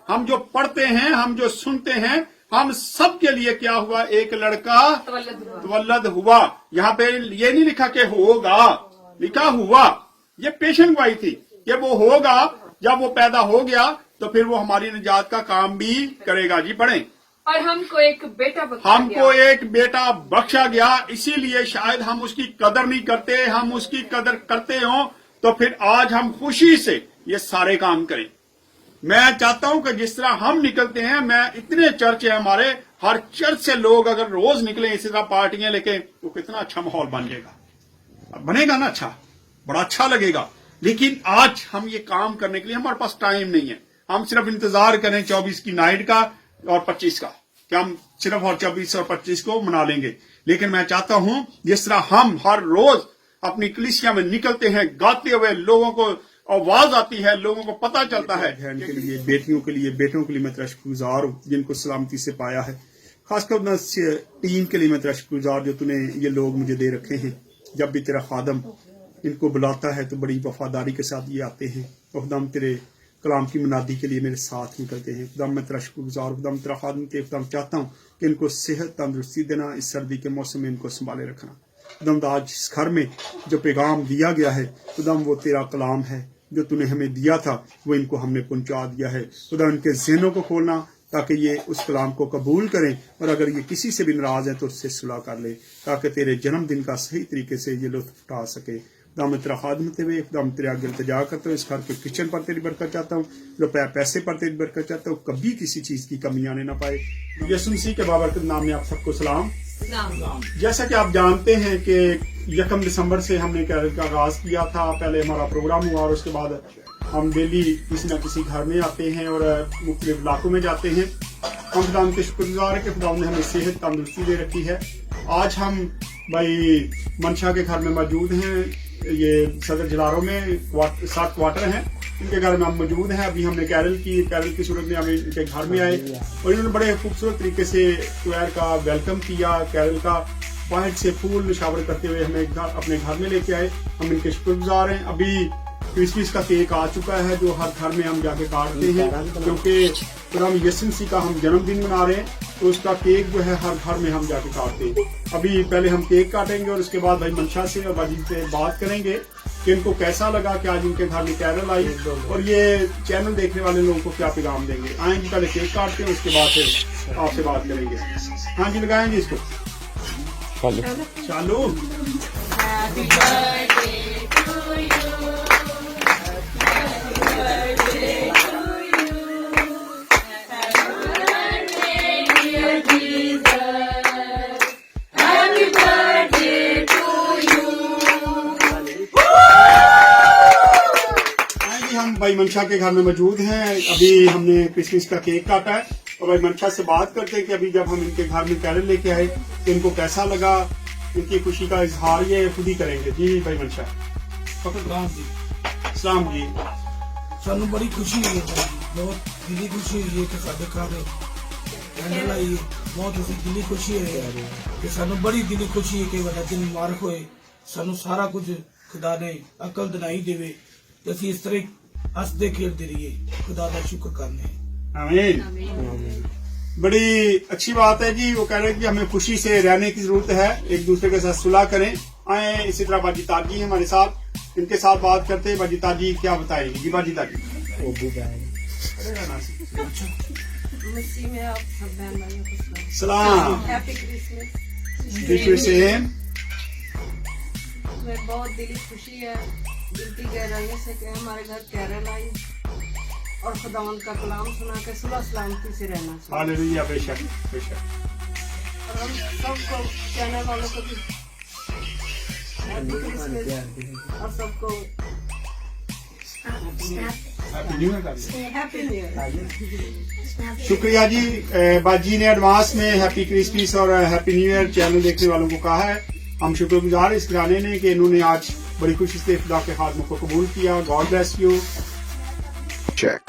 हम जो पढ़ते हैं, हम जो सुनते हैं, हम सब के लिए क्या हुआ, एक लड़का तवल्लद हुआ। यहाँ पे ये नहीं लिखा कि होगा, लिखा हुआ। ये पेशन गवाही थी कि वो होगा। जब वो पैदा हो गया तो फिर वो हमारी निजात का काम भी करेगा। जी पढ़ें। और हमको एक बेटा बख्शा गया, इसीलिए शायद हम उसकी कदर नहीं करते। हम उसकी कदर करते हों तो फिर आज हम खुशी से ये सारे काम करें। मैं चाहता हूं कि जिस तरह हम निकलते हैं, मैं इतने चर्च है हमारे, हर चर्च से लोग अगर रोज निकले इसी तरह पार्टियां लेके, तो कितना अच्छा माहौल बन जाएगा, बनेगा ना, अच्छा, बड़ा अच्छा लगेगा। लेकिन आज हम ये काम करने के लिए हमारे पास टाइम नहीं है। हम सिर्फ इंतजार करें 24 की नाइट का और 25 का, कि हम सिर्फ और 24 और 25 को मना लेंगे। लेकिन मैं चाहता हूं जिस तरह हम हर रोज अपनी कलीसिया में निकलते हैं गाते हुए, लोगों को आवाज आती है, लोगों को पता चलता है। बहन के लिए, बेटियों के लिए, बेटों के लिए मैं तेरा शुक्रगुजार हूँ जिनको सलामती से पाया है। खासकर टीम के लिए मैं तेरा शुक्रगुजार जो तूने ये लोग मुझे दे रखे हैं। जब भी तेरा खादम इनको बुलाता है तो बड़ी वफादारी के साथ ये आते हैं। तो खुदाम तेरे कलाम की मुनादी के लिए मेरे साथ निकलते हैं। खुदाम मैं तेरा शुक्रगुजार, खुदाम तेरा खादम के खुदाम चाहता हूँ कि इनको सेहत तंदुरुस्ती देना, इस सर्दी के मौसम में इनको संभाले रखना। खुदाम आज इस घर में जो पैगाम दिया गया है खुदाम वो तेरा कलाम है जो तूने हमें दिया था, वो इनको हमने पहुंचा दिया है। खुदा उनके ज़हनों को खोलना ताकि ये उस कलाम को कबूल करें, और अगर ये किसी से भी नाराज है तो उससे सुलह कर ले, ताकि तेरे जन्मदिन का सही तरीके से ये लुत्फ उठा सके। खुदा मैं तेरा खादमते हुए खुदा मैं तेरे आगे इल्तिजा करता हूँ। इस घर के किचन पर तेरी बरकत चाहता हूँ, रुपया पैसे पर तेरी बरकत चाहता हूँ, कभी किसी चीज़ की कमी आने ना पाए। यीशु मसीह के बाबरकत नाम में आप सबको सलाम। जैसा कि आप जानते हैं कि 1 दिसंबर से हमने कैरल का आगाज किया था। पहले हमारा प्रोग्राम हुआ और उसके बाद हम डेली किसी न किसी घर में आते हैं और मुख्तलिफ इलाकों में जाते हैं। हम खुदा के शुक्रगुजार है कि खुदा ने हमें सेहत तंदुरुस्ती दे रखी है। आज हम भाई मंशा के घर में मौजूद हैं। ये सदर झलारों में 7 क्वार्टर हैं, इनके घर में हम मौजूद हैं। अभी हमने कैरल की सूरत में हम इनके घर में आए और इन्होंने बड़े खूबसूरत तरीके से क्वायर का वेलकम किया। कैरल का बाहर से फूल निशावर करते हुए हमें अपने घर में लेके आए। हम इनके शुक्रगुजार हैं। अभी क्रिसमस का केक आ चुका है जो हर घर में हम जाके काटते हैं, क्योंकि खुदा यीशु मसीह का हम जन्मदिन मना रहे हैं, तो उसका केक जो है हर घर में हम जाके काटते हैं। अभी पहले हम केक काटेंगे और उसके बाद भाई मंशा से और बाजी से बात करेंगे कि इनको कैसा लगा कि आज इनके घर में कैरल आई और ये चैनल देखने वाले लोगों को क्या पैगाम देंगे। आएंगे, पहले केक काटते हैं, उसके बाद फिर आपसे बात करेंगे। हाँ जी, लगाएंगे इसको, चालू। हम भाई मंशा के घर में मौजूद हैं। अभी हमने क्रिसमस का केक काटा है और भाई मंशा से बात करते हैं कि अभी जब हम इनके घर में कैरल लेके आए तो इनको कैसा लगा। इनकी खुशी का इजहार ये खुद ही करेंगे। जी भाई मंशा। सलाम जी। सानू बड़ी खुशी है, बहुत दिली खुशी है कि साडे घर कैरल आई। बहुत दिली खुशी है कि सानू बड़ी दिली खुशी है कि बड़ा दिन मुबारक होए। सानू सारा कुछ खुदा ने अकल दिलाई देवे, असि इस तरह हंसते खेलते रहिए, खुदा का शुक्र करने। आमीन। बड़ी अच्छी बात है जी। वो कह रहे हैं कि हमें खुशी से रहने की जरूरत है, एक दूसरे के साथ सुलह करें। आए इसी तरह बाजी ताजी हमारे साथ, इनके साथ बात करते हैं। बाजी ताजी क्या बताएंगे? जी बाजी ताजी। सलाम। बहुत दिली खुशी है, दिल की गहराइयों से कि हमारे घर कैरल आई और खुदावंद का कलाम सुना के सुलह सलामती से रहना चाहिए। हालेलुया। बेशक बेशक। और हम सबको चैनल वालों को भी हैप्पी क्रिसमस और सबको हैप्पी न्यू ईयर। शुक्रिया जी। बाजी ने एडवांस में हैप्पी क्रिसमस और हैप्पी न्यू ईयर चैनल देखने वालों को कहा है। हम शुक्रगुजार इस घराने ने कि इन्होंने आज बड़ी खुशी से खुदा के खादमों को कबूल किया। God bless you. Check.